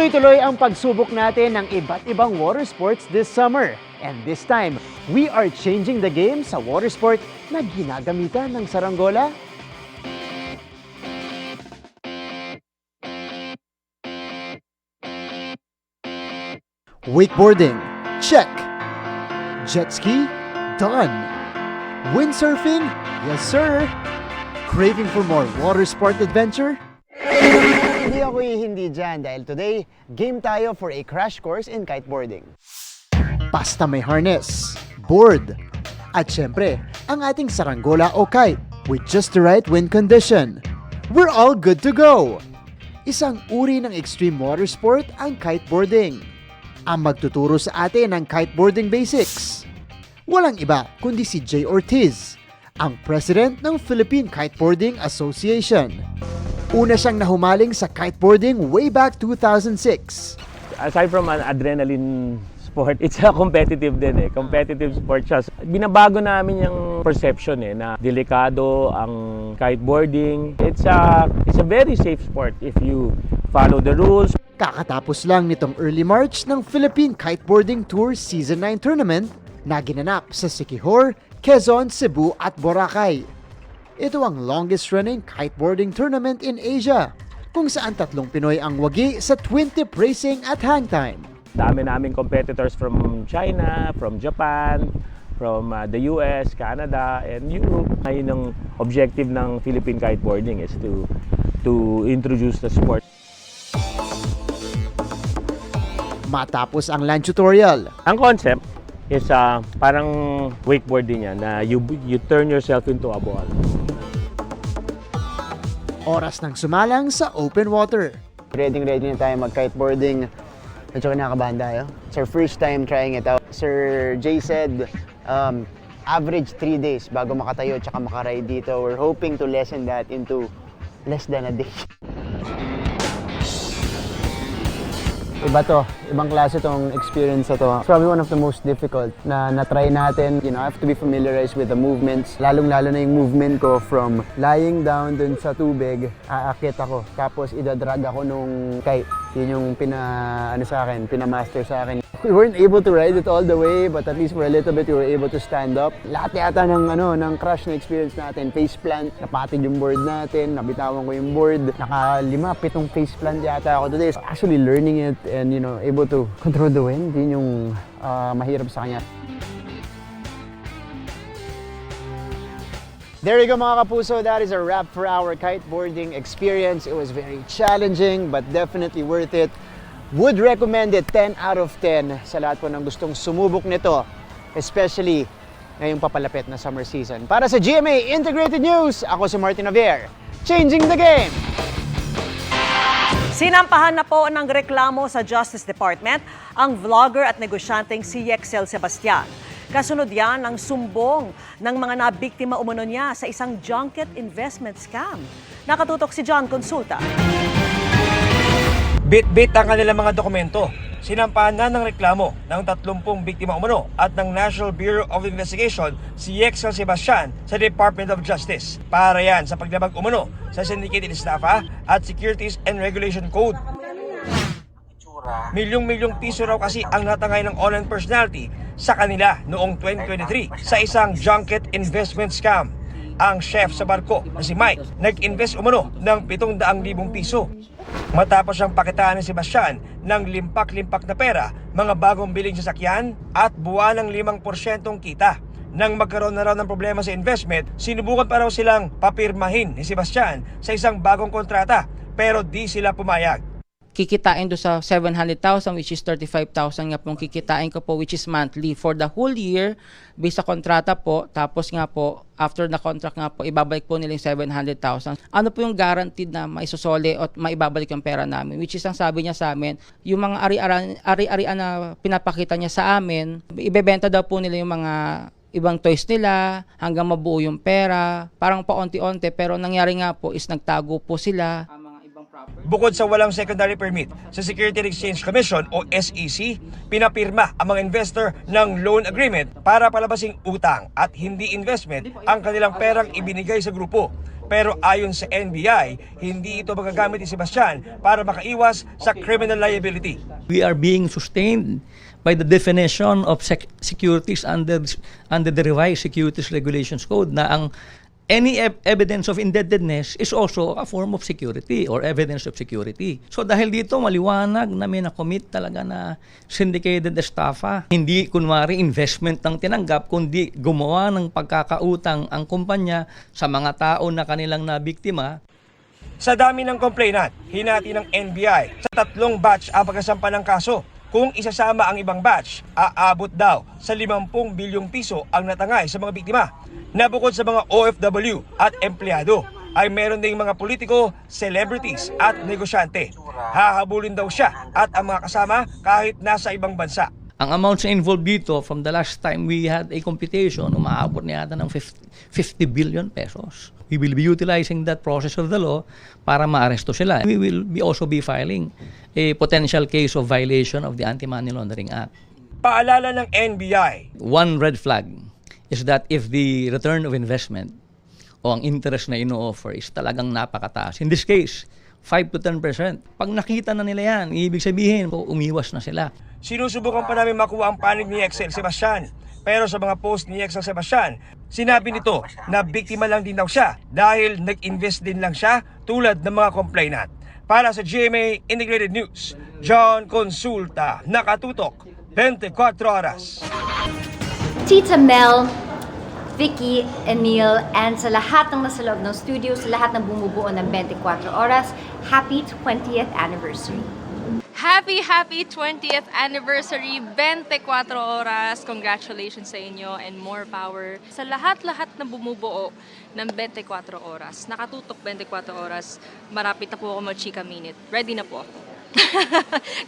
Tuloy-tuloy ang pagsubok natin ng iba't ibang water sports this summer. And this time, we are changing the game sa water sport na ginagamitan ng saranggola. Wakeboarding, check. Jet ski, done. Windsurfing, yes sir. Craving for more water sport adventure? Hindi ako hindi dyan dahil today, game tayo for a crash course in kiteboarding. Basta may harness, board, at syempre, ang ating saranggola o kite with just the right wind condition. We're all good to go! Isang uri ng extreme water sport ang kiteboarding. Ang magtuturo sa atin ng kiteboarding basics. Walang iba kundi si Jay Ortiz, ang president ng Philippine Kiteboarding Association. Una siyang nahumaling sa kiteboarding way back 2006. Aside from an adrenaline sport, it's a competitive din eh. Competitive sport siya. Binabago namin yung perception eh, na delikado ang kiteboarding. It's a very safe sport if you follow the rules. Kakatapos lang nitong early March ng Philippine Kiteboarding Tour Season 9 Tournament na ginanap sa Siquijor, Quezon, Cebu at Boracay. Ito ang longest-running kiteboarding tournament in Asia, kung saan 3 Pinoy ang wagi sa twin tip racing at hang time. Dami naming competitors from China, from Japan, from the US, Canada, and Europe. Ayun ang objective ng Philippine Kiteboarding is to introduce the sport. Matapos ang land tutorial, Ang concept is parang wakeboard din yan, na you turn yourself into a ball. oras ng sumalang sa open water. Ready na tayo mag-kiteboarding. Medyo kinakabahan tayo. It's our first time trying it out. Sir Jay said, average 3 days bago makatayo at makaride dito. We're hoping to lessen that into less than a day. Iba to, ibang klase tong experience na to. It's probably one of the most difficult na na-try natin. You know, I have to be familiarized with the movements. Lalong-lalo na yung movement ko from lying down dun sa tubig, aakit ako. Tapos idadrag ako nung kite. Yun yung pinamaster sa akin. We weren't able to ride it all the way, but at least for a little bit we were able to stand up. Lahat yata ng crash na experience natin. Face plant, napatid yung board natin, nabitawan ko yung board. Naka 5-7 face plant yata ako today. So actually learning it and able to control the wind, yun yung mahirap sa kanya. There you go mga kapuso, that is a wrap for our kiteboarding experience. It was very challenging but definitely worth it. Would recommend it 10 out of 10 sa lahat po ng gustong sumubok nito, especially ngayong papalapit na summer season. Para sa GMA Integrated News, ako si Martin Javier, changing the game! Sinampahan na po ng reklamo sa Justice Department ang vlogger at negosyanteng si Yexel Sebastian. Kasunod yan ang sumbong ng mga nabiktima umano niya sa isang junket investment scam. Nakatutok si John Consulta. Bit-bit ang kanilang mga dokumento. Sinampahan na ng reklamo ng 30 biktima umano at ng National Bureau of Investigation si Yexel Sebastian sa Department of Justice. Para yan sa paglabag umano sa Syndicated Estafa at Securities and Regulation Code. Milyong-milyong piso raw kasi ang natangay ng online personality sa kanila noong 2023 sa isang junket investment scam. Ang chef sa barko na si Mike nag-invest umano ng 700,000 piso. Matapos siyang pakitaan ni Sebastian ng limpak-limpak na pera, mga bagong biling sasakyan at buwan ng 5% kita. Nang magkaroon na raw ng problema sa investment, sinubukan pa raw silang papirmahin ni Sebastian sa isang bagong kontrata pero di sila pumayag. Kikitain do sa 700,000 which is 35,000 nga pong kikitain ko po which is monthly for the whole year based sa kontrata po. Tapos nga po after the contract nga po ibabalik po nila yung 700,000. Ano po yung guaranteed na maisosole at maibabalik yung pera namin, which is ang sabi niya sa amin, yung mga ari-arian na pinapakita niya sa amin, ibebenta daw po nila yung mga ibang toys nila hanggang mabuo yung pera, parang paunti-unti, pero nangyari nga po is nagtago po sila. Bukod sa walang secondary permit, sa Security and Exchange Commission o SEC, pinapirma ang mga investor ng loan agreement para palabasing utang at hindi investment ang kanilang perang ibinigay sa grupo. Pero ayon sa NBI, hindi ito magagamit ni Sebastian para makaiwas sa criminal liability. We are being sustained by the definition of securities under the revised Securities Regulations Code na ang any evidence of indebtedness is also a form of security or evidence of security. So dahil dito maliwanag na may na-commit talaga na syndicated estafa. Hindi kunwari investment ang tinanggap, kundi gumawa ng pagkakautang ang kumpanya sa mga tao na kanilang nabiktima. Sa dami ng complainant, hinati ng NBI sa 3 batch ang pagkasampa ng kaso. Kung isasama ang ibang batch, aabot daw sa 50 bilyong piso ang natangay sa mga biktima. Na bukod sa mga OFW at empleyado, ay meron ding mga politiko, celebrities at negosyante. Hahabulin daw siya at ang mga kasama kahit nasa ibang bansa. Ang amounts na involved dito, from the last time we had a computation, umaabot na yata ng 50 billion pesos. We will be utilizing that process of the law para maaresto sila. We will also be filing a potential case of violation of the Anti-Money Laundering Act. Paalala ng NBI, One red flag is that if the return of investment o ang interest na ino-offer is talagang napakataas. In this case, 5 to 10%. Pag nakita na nila yan, ibig sabihin, umiwas na sila. sinusubukan pa namin makuha ang panig ni Excel Sebastian. Pero sa mga post ni Excel Sebastian, sinabi nito na biktima lang din daw siya dahil nag-invest din lang siya tulad ng mga complainant. Para sa GMA Integrated News, John Consulta, nakatutok, 24 oras. Tita Mel, Vicky, Emil, and sa lahat ng nasa loob ng studio, sa lahat ng bumubuo ng 24 oras, happy 20th anniversary. Happy 20th anniversary, 24 oras. Congratulations sa inyo and more power sa lahat-lahat na bumubuo ng 24 oras. Nakatutok 24 oras. Marapit na po ako mag-chika minute. Ready na po ako.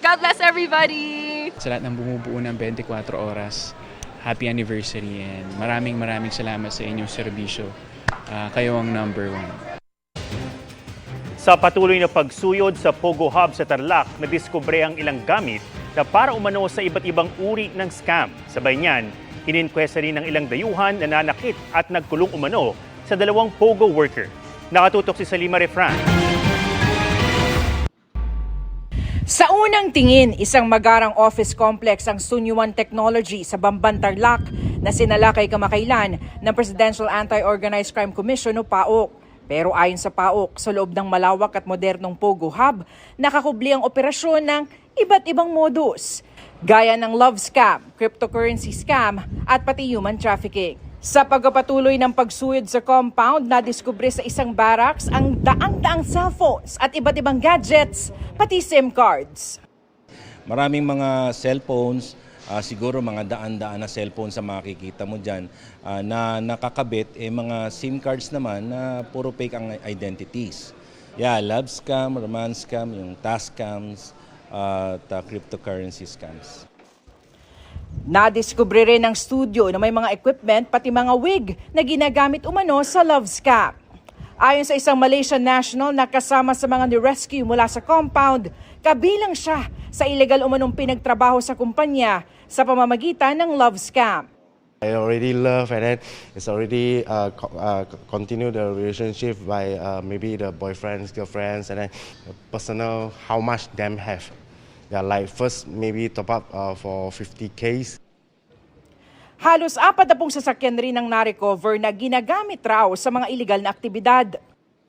God bless everybody! Sa lahat ng bumubuo ng 24 oras, happy anniversary and maraming salamat sa inyong serbisyo. Kayo ang number 1. Sa patuloy na pagsuyod sa Pogo Hub sa Tarlac, nadiskubre ang ilang gamit na para umano sa iba't ibang uri ng scam. Sabay niyan, ininkwesta rin ng ilang dayuhan na nanakit at nagkulong umano sa 2 Pogo worker. Nakatutok si Salima Refran. Sa unang tingin, isang magarang office complex ang Sunyuan Technology sa Bamban, Tarlac na sinalakay kamakailan ng Presidential Anti-Organized Crime Commission o PAOK. Pero ayon sa PAOK, sa loob ng malawak at modernong Pogo Hub, nakakubli ang operasyon ng iba't ibang modus, gaya ng love scam, cryptocurrency scam at pati human trafficking. Sa pagpapatuloy ng pagsuyod sa compound, nadiskubre sa isang barracks ang daang-daang cellphones at iba't ibang gadgets, pati SIM cards. Maraming mga cellphones, siguro mga daan-daan na cellphone sa makikita mo dyan na nakakabit, mga SIM cards naman na puro fake ang identities. Yeah, love scam, romance scam, yung task scams, at cryptocurrency scams. Nadiskubre rin ng studio na may mga equipment pati mga wig na ginagamit umano sa love scam. Ayon sa isang Malaysian national na kasama sa mga ni-rescue mula sa compound, kabilang siya sa illegal umanong pinagtrabaho sa kumpanya sa pamamagitan ng love scam. I already love and then it's already continue the relationship by maybe the boyfriends, girlfriends, and then personal how much them have. Yeah, like first maybe top up for 50K. Halos 40 sasakyan rin ang na-recover na ginagamit raw sa mga illegal na aktibidad.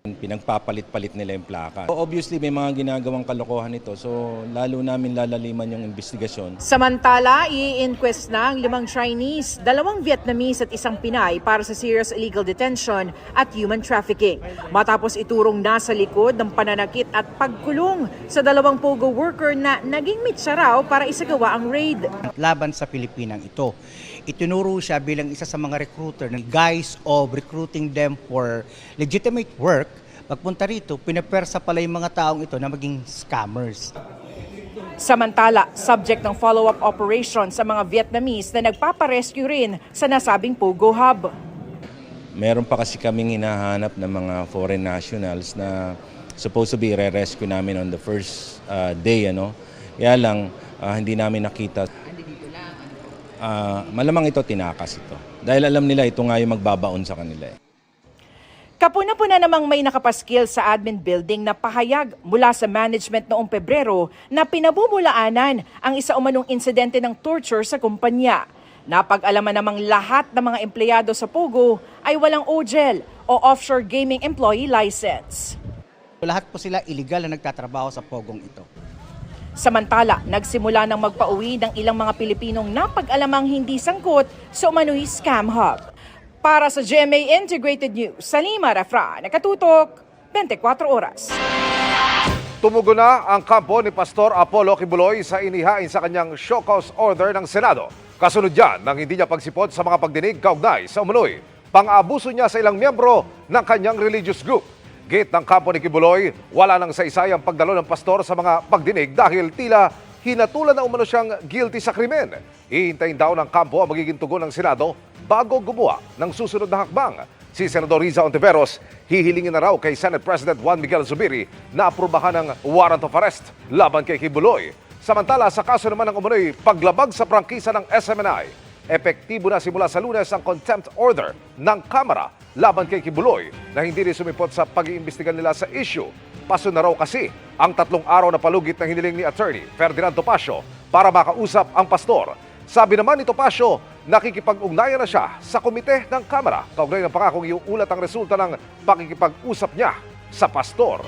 Pinagpapalit-palit nila yung plaka. Obviously, may mga ginagawang kalokohan ito, so lalo namin lalaliman yung investigasyon. Samantala, i-inquest na ang 5 Chinese, 2 Vietnamese at 1 Pinay para sa serious illegal detention at human trafficking. Matapos iturong nasa likod ng pananakit at pagkulong sa 2 Pogo worker na naging mitsa raw para isagawa ang raid. Laban sa Pilipinang ito. Itinuro siya bilang isa sa mga recruiter ng guise of recruiting them for legitimate work. Pagpunta rito, pinapersa pala yung mga taong ito na maging scammers. Samantala, subject ng follow-up operation sa mga Vietnamese na nagpaparescue rin sa nasabing Pogo Hub. Meron pa kasi kaming hinahanap ng mga foreign nationals na supposed to be re-rescue namin on the first day, ano. Kaya lang, hindi namin nakita. Malamang ito tinakas ito. Dahil alam nila ito nga yung magbabaon sa kanila. Kapuna-puna namang may nakapaskil sa admin building na pahayag mula sa management noong Pebrero na pinabubulaanan ang isa umanong insidente ng torture sa kumpanya. Napag-alaman namang lahat ng mga empleyado sa Pogo ay walang OGEL o Offshore Gaming Employee License. Lahat po sila illegal na nagtatrabaho sa Pogong ito. Samantala, nagsimula ng magpauwi ng ilang mga Pilipinong napag-alamang hindi sangkot sa umano'y scam hub. Para sa GMA Integrated News, Salima Rafra, nakatutok, 24 oras. Tumugon na ang kampo ni Pastor Apollo Kibuloy sa inihain sa kanyang show cause order ng Senado. Kasunod yan nang hindi niya pagsipot sa mga pagdinig kaugnay sa umunoy pang-abuso niya sa ilang miyembro ng kanyang religious group. Gate ng kampo ni Kibuloy, wala nang saysayang pagdalo ng pastor sa mga pagdinig dahil tila hinatulan na umano siyang guilty sa krimen. Hihintayin daw ng kampo ang magiging tugon ng Senado bago gumawa ng susunod na hakbang. Si Senador Riza Ontiveros, hihilingin na raw kay Senate President Juan Miguel Zubiri na aprubahan ng warrant of arrest laban kay Kibuloy. Samantala, sa kaso naman ng umunoy paglabag sa prangkisa ng SMNI, epektibo na simula sa Lunes ang contempt order ng Kamara laban kay Kibuloy na hindi rin sumipot sa pag-iimbestigan nila sa issue. Paso na raw kasi ang 3 araw na palugit na hiniling ni Attorney Ferdinand Topacio para makausap ang pastor. Sabi naman ni Topacio, nakikipag-ugnayan na siya sa komite ng Kamara. Kaugnay ng pangakong iuulat ang resulta ng pakikipag-usap niya sa pastor.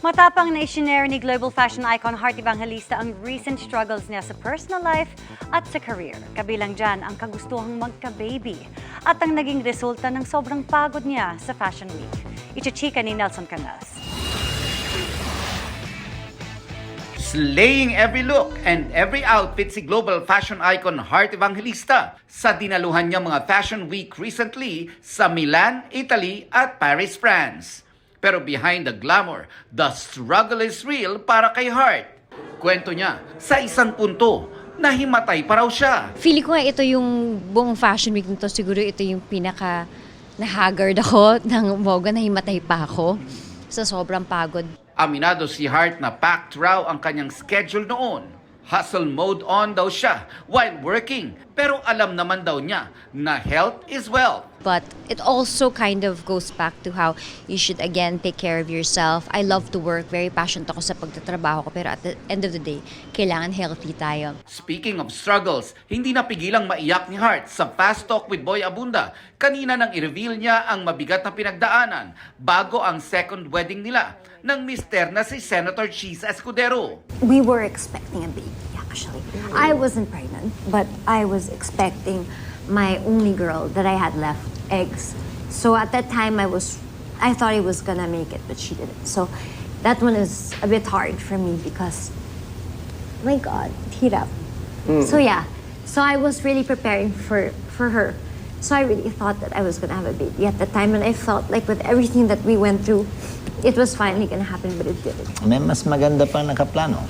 Matapang na isinare ni global fashion icon Heart Evangelista ang recent struggles niya sa personal life at sa career. Kabilang dyan ang kagustuhang magka-baby at ang naging resulta ng sobrang pagod niya sa Fashion Week. Ichichika ni Nelson Canlas. Slaying every look and every outfit si global fashion icon Heart Evangelista sa dinaluhan niya mga Fashion Week recently sa Milan, Italy at Paris, France. Pero behind the glamour, the struggle is real para kay Heart. Kwento niya, sa isang punto, nahimatay pa raw siya. Feeling ko nga ito yung buong Fashion Week nito, siguro ito yung pinaka na-haggard ako ng boga, nahimatay pa ako sa sobrang pagod. Aminado si Heart na packed raw ang kanyang schedule noon. Hustle mode on daw siya while working. Pero alam naman daw niya na health is wealth. But it also kind of goes back to how you should again take care of yourself. I love to work, very passionate ako sa pagtatrabaho ko, pero at the end of the day, kailangan healthy tayo. Speaking of struggles, hindi napigilang maiyak ni Heart sa Fast Talk with Boy Abunda. Kanina nang i-reveal niya ang mabigat na pinagdaanan bago ang second wedding nila ng mister na si Senator Cheese Escudero. We were expecting a baby, actually. I wasn't pregnant, but I was expecting my only girl that I had left, eggs. So at that time, I thought I was gonna make it, but she didn't. So that one is a bit hard for me because, my God, hirap. So yeah, so I was really preparing for her. So I really thought that I was gonna have a baby at the time, and I felt like with everything that we went through, it was finally gonna happen, but it didn't. May mas maganda pa nakaplano.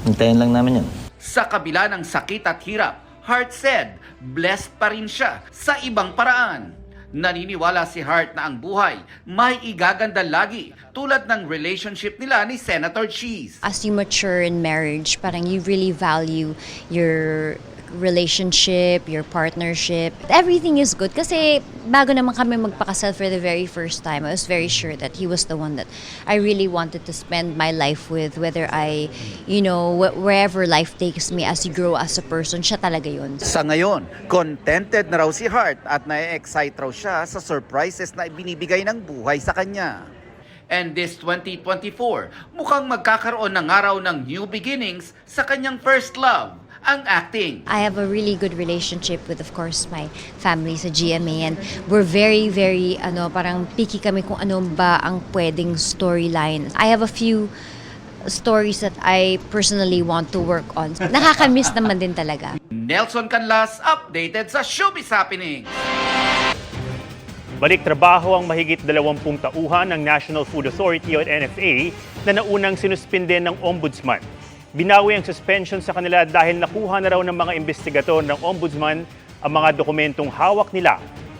Hintayin lang namin yun. Sa kabila ng sakit at hirap, Heart said, blessed pa rin siya sa ibang paraan. Naniniwala si Heart na ang buhay may igaganda lagi tulad ng relationship nila ni Senator Cheese. As you mature in marriage, parang you really value your relationship, your partnership. Everything is good kasi bago naman kami magpakasal for the very first time, I was very sure that he was the one that I really wanted to spend my life with, whether wherever life takes me as you grow as a person, siya talaga yun. Sa ngayon, contented na raw si Heart at na-excite raw siya sa surprises na ibinibigay ng buhay sa kanya. And this 2024, mukhang magkakaroon ng araw ng new beginnings sa kanyang first love, ang acting. I have a really good relationship with, of course, my family sa GMA, and we're very, very, parang picky kami kung ano ba ang pwedeng storyline. I have a few stories that I personally want to work on. Nakakamiss naman din talaga. Nelson Canlas, updated sa Showbiz Happening. Balik trabaho ang mahigit 20 tauhan ng National Food Authority o NFA na naunang sinuspinde ng Ombudsman. Binawi ang suspension sa kanila dahil nakuha na raw ng mga investigador ng Ombudsman ang mga dokumentong hawak nila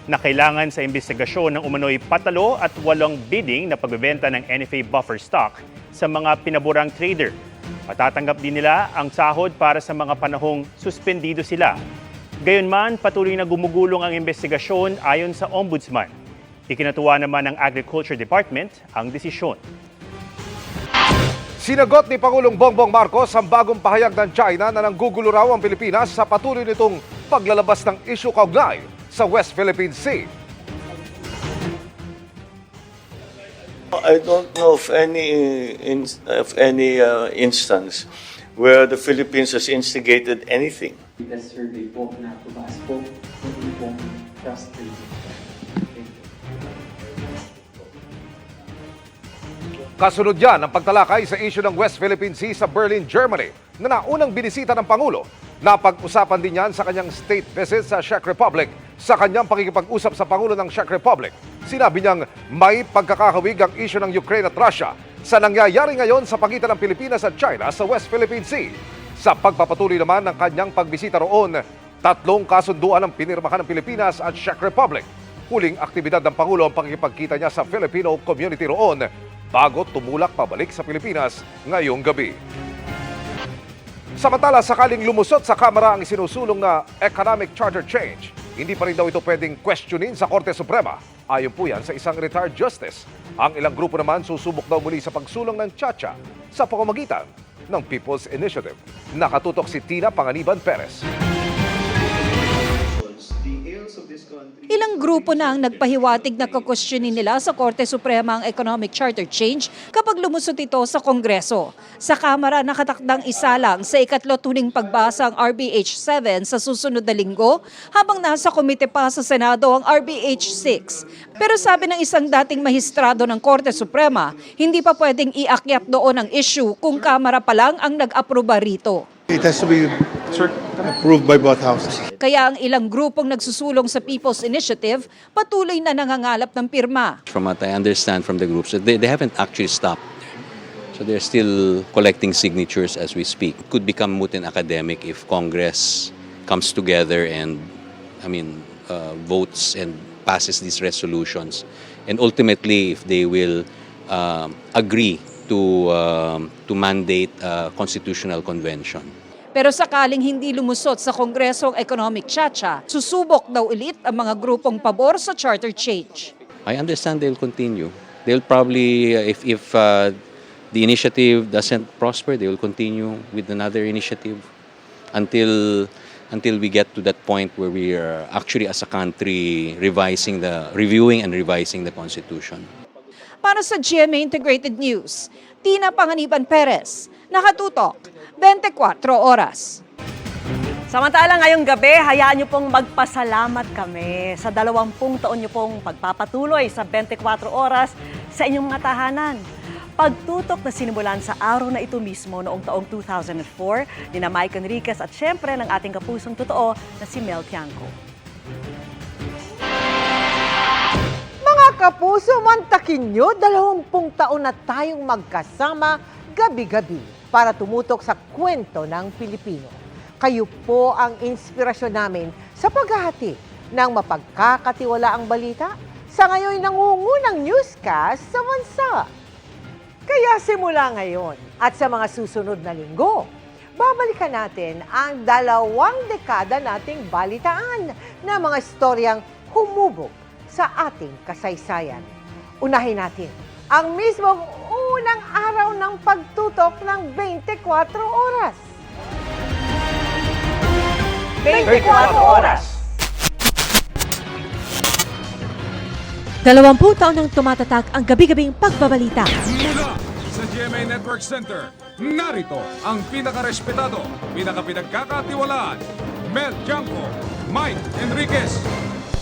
na kailangan sa investigasyon ng umano'y patalo at walang bidding na pagbebenta ng NFA buffer stock sa mga pinaborang trader. Matatanggap din nila ang sahod para sa mga panahong suspendido sila. Gayunman, patuloy na gumugulong ang investigasyon ayon sa Ombudsman. Ikinatuwa naman ng Agriculture Department ang desisyon. Sinagot ni Pangulong Bongbong Marcos ang bagong pahayag ng China na nanggugulo raw ang Pilipinas sa patuloy nitong paglalabas ng isyu kaugnay sa West Philippine Sea. I don't know of any instance where the Philippines has instigated anything. survey po na tumaas po hindi pong trust rating. Kasunod yan ang pagtalakay sa isyu ng West Philippine Sea sa Berlin, Germany na naunang binisita ng Pangulo. Napag-usapan din yan sa kanyang state visit sa Czech Republic. Sa kanyang pakikipag-usap sa Pangulo ng Czech Republic, sinabi niyang may pagkakahawig ang isyu ng Ukraine at Russia sa nangyayari ngayon sa pagitan ng Pilipinas at China sa West Philippine Sea. Sa pagpapatuloy naman ng kanyang pagbisita roon, 3 kasunduan ang pinirmahan ng Pilipinas at Czech Republic. Huling aktibidad ng Pangulo ang pakikipagkita niya sa Filipino community roon bago tumulak pabalik sa Pilipinas ngayong gabi. Samantala, sakaling lumusot sa Kamara ang isinusulong na economic charter change, hindi pa rin daw ito pwedeng questionin sa Korte Suprema. Ayon po yan sa isang retired justice. Ang ilang grupo naman susubok daw muli sa pagsulong ng Chacha sa pamamagitan ng People's Initiative. Nakatutok si Tina Panganiban Perez. Ilang grupo na ang nagpahiwatig na kukwestiyonin nila sa Korte Suprema ang economic charter change kapag lumusot ito sa Kongreso. Sa Kamara, nakatakdang isa lang sa ikatlo tuling pagbasa ang RBH 7 sa susunod na linggo, habang nasa komite pa sa Senado ang RBH 6. Pero sabi ng isang dating mahistrado ng Korte Suprema, hindi pa pwedeng iakyat doon ang issue kung Kamara pa lang ang nag-aproba rito. It has to be approved by both houses. Kaya ang ilang grupong nagsusulong sa People's Initiative patuloy na nangangalap ng pirma. From what I understand from the groups, they haven't actually stopped. So they're still collecting signatures as we speak. It could become moot and academic if Congress comes together and, votes and passes these resolutions. And ultimately, if they will agree to mandate a constitutional convention. Pero sakaling hindi lumusot sa Kongreso ang economic chacha, susubok daw ulit ang mga grupong pabor sa charter change. I understand they'll continue. They'll probably, if the initiative doesn't prosper, they will continue with another initiative until we get to that point where we are actually as a country reviewing and revising the Constitution. Para sa GMA Integrated News, Tina Panganiban Perez, nakatutok, 24 oras. Samantala ngayong gabi, hayaan niyo pong magpasalamat kami sa 20 taon niyo pong pagpapatuloy sa 24 oras sa inyong mga tahanan. Pagtutok na sinimulan sa araw na ito mismo noong taong 2004 ni na Mike Enriquez at syempre ng ating kapusong totoo na si Mel Tiangco. Mga kapuso, mantakin nyo, 20 taon na tayong magkasama gabi-gabi para tumutok sa kwento ng Pilipino. Kayo po ang inspirasyon namin sa paghahati ng mapagkakatiwalaang balita sa ngayon nangungunang newscast sa bansa. Kaya simula ngayon at sa mga susunod na linggo, babalikan natin ang 2 dekada nating balitaan na mga istoryang humubog sa ating kasaysayan. Unahin natin ang mismong unang araw ng pagtutok ng 24 oras. 24 oras! 20 taon nang tumatatak ang gabi-gabing pagbabalita. Mula sa GMA Network Center, narito ang pinakarespetado, pinakapinagkakatiwalaan, Mel Tiangco, Mike Enriquez.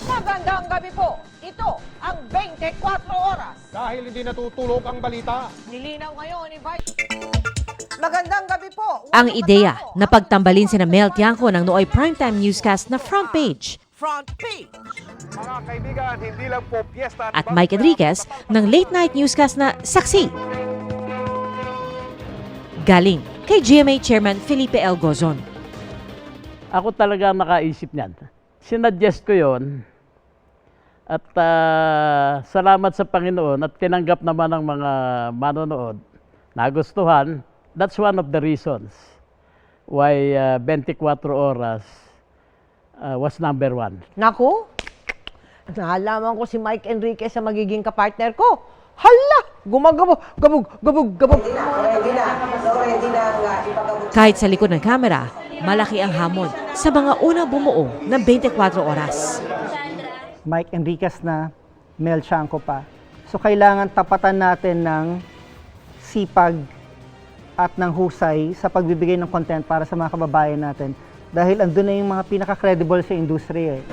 Magandang gabi po. Ito ang 24 oras. Dahil hindi natutulog ang balita. Nilinaw ngayon ni Vice. Magandang gabi po. Ang ideya na pagtambalin sina Mel Tiangco ng nooy primetime newscast na Front Page. Front Page. Mga kaibigan, hindi lang po piyesta At Mike Enriquez ng late night newscast na Saksi. Galing kay GMA Chairman Felipe L. Gozon. Ako talaga nakaisip niyan. Sinuggest ko yon At salamat sa Panginoon at tinanggap naman ng mga manonood. Nagustuhan. That's one of the reasons why 24 Oras was number 1. Naku, nalaman ko si Mike Enriquez sa magiging kapartner ko. Hala! Gumagabog, gabog, gabog, gabog. Kahit sa likod ng kamera, malaki ang hamon sa mga unang bumuo ng 24 Oras. Mike Enriquez na, Mel Tiangco pa. So kailangan tapatan natin ng sipag at ng husay sa pagbibigay ng content para sa mga kababayan natin. Dahil andun na yung mga pinaka-credible sa industriya.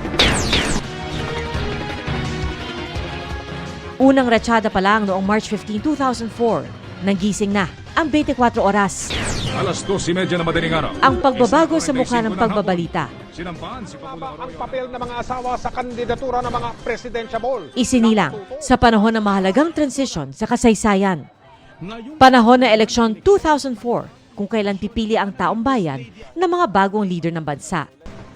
Unang ratsyada pa lang noong March 15, 2004, nanggising na ang 24 Oras. Alas 2:30 na madaling araw. Ang pagbabago sa mukha ng pagbabalita. Sinampaan si Pangulong Ang papel ng mga asawa sa kandidatura ng mga presidentiable. Isinilang sa panahon ng mahalagang transisyon sa kasaysayan. Panahon ng eleksyon 2004, kung kailan pipili ang taong bayan ng mga bagong leader ng bansa.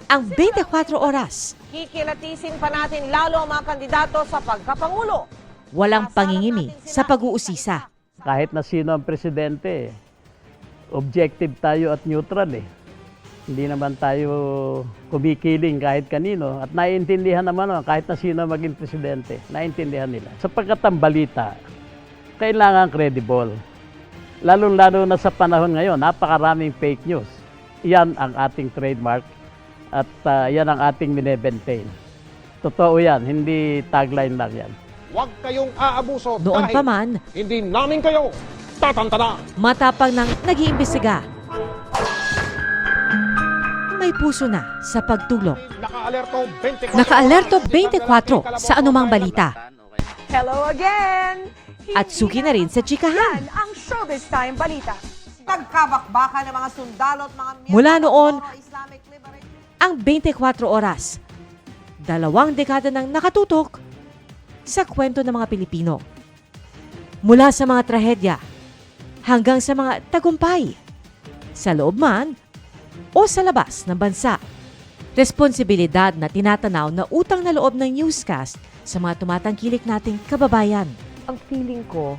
Ang 24 Oras. Kikilatisin pa natin lalo ang mga kandidato sa pagkapangulo. Walang pangingimi sa pag-uusisa. Kahit na sino ang presidente, objective tayo at neutral eh. Hindi naman tayo kumikiling kahit kanino. At naiintindihan naman kahit na sino maging presidente. Naiintindihan nila. Sapagkat ang balita, kailangan credible. Lalo-lalo na sa panahon ngayon, napakaraming fake news. Yan ang ating trademark at yan ang ating minemaintain. Totoo yan, hindi tagline lang yan. Huwag kayong aabuso Noon dahil pa man, hindi namin kayo tatantana. matapang nang nag-iimbestiga. May puso na sa pagtulong. Naka-alerto 24 24. sa anumang balita. Hello again! At suki na rin sa chikahan. Yan ang Showbiz Time Balita. Pagkabakbaka ng mga sundalo at mga Mula noon, Islamic Liberation. ang 24 Oras. 2 dekada nang nakatutok sa kwento ng mga Pilipino. Mula sa mga trahedya hanggang sa mga tagumpay. Sa loob man o sa labas ng bansa. Responsibilidad na tinatanaw na utang na loob ng newscast sa mga tumatangkilik nating kababayan. Ang feeling ko,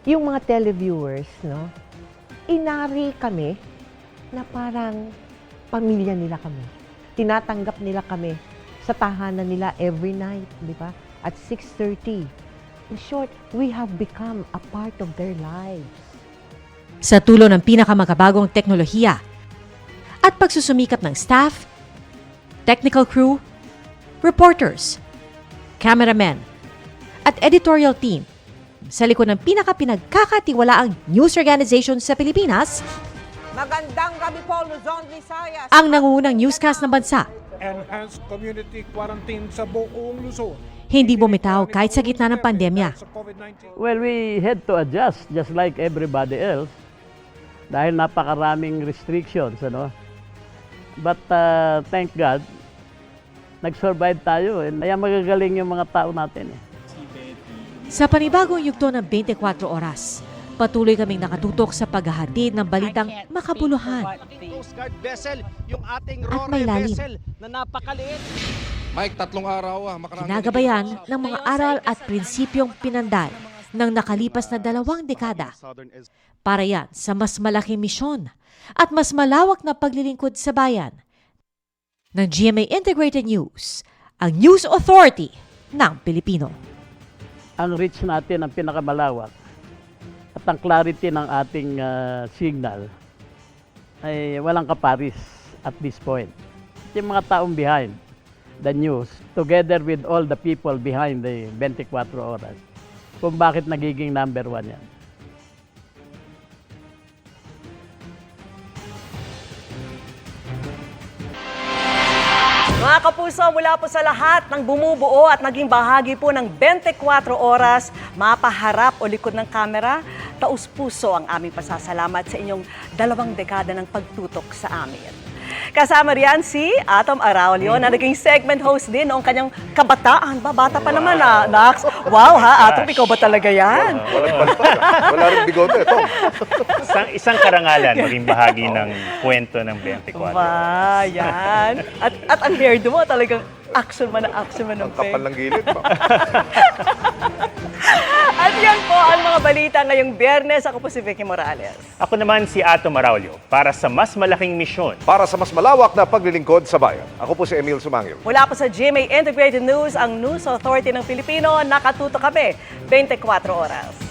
yung mga televiewers, no, inari kami na parang pamilya nila kami. Tinatanggap nila kami sa tahanan nila every night, di ba? At 6:30. In short, we have become a part of their lives. Sa tulong ng pinakamakabagong teknolohiya at pagsusumikap ng staff, technical crew, reporters, cameramen, at editorial team, sa likod ng pinakapinagkakatiwalaang news organization sa Pilipinas, Magandang gabi po, Luzon, Visayas. ang nangungunang newscast ng bansa. Enhanced community quarantine sa buong Luzon. Hindi bumitaw kahit sa gitna ng pandemya. Well, we had to adjust just like everybody else dahil napakaraming restrictions, ano. But thank God, nag-survive tayo. Kaya magagaling yung mga tao natin. Sa panibagong yugto ng 24 Oras, patuloy kaming nakatutok sa paghahatid ng balitang makabuluhan Coast Guard vessel, yung ating at Rore may lalim. vessel na napakaliit. Mike, 3 araw Ginagabayan ng mga aral at prinsipyong pinanday ng nakalipas na 2 dekada. Para yan sa mas malaking misyon at mas malawak na paglilingkod sa bayan ng GMA Integrated News, ang News Authority ng Pilipino. Ang reach natin ang pinakamalawak at ang clarity ng ating signal ay walang kaparis at this point. Yung mga taong behind the news, together with all the people behind the 24 Oras, kung bakit nagiging number 1 yan. Mga kapuso, mula po sa lahat ng bumubuo at naging bahagi po ng 24 Oras, mapaharap o likod ng kamera, taus-puso ang aming pasasalamat sa inyong 2 dekada ng pagtutok sa amin. Kasama riyan si Atom Araulio na naging segment host din noong kanyang kabataan. Bata pa naman Nax. Wow ha, Atom, ikaw ba talaga yan? Wala rin bigote. Ito. Isang karangalan maging bahagi ng kwento ng 24. Ba, yan. At ang hairdo mo talagang Action man na action man ng Ang kapal peg. ng gilid pa. At yan po ang mga balita ngayong Biyernes. Ako po si Vicky Morales. Ako naman si Ato Maraulio para sa mas malaking misyon. Para sa mas malawak na paglilingkod sa bayan. Ako po si Emil Sumangil. Mula po sa GMA Integrated News, ang News Authority ng Pilipino, nakatuto kami 24 oras.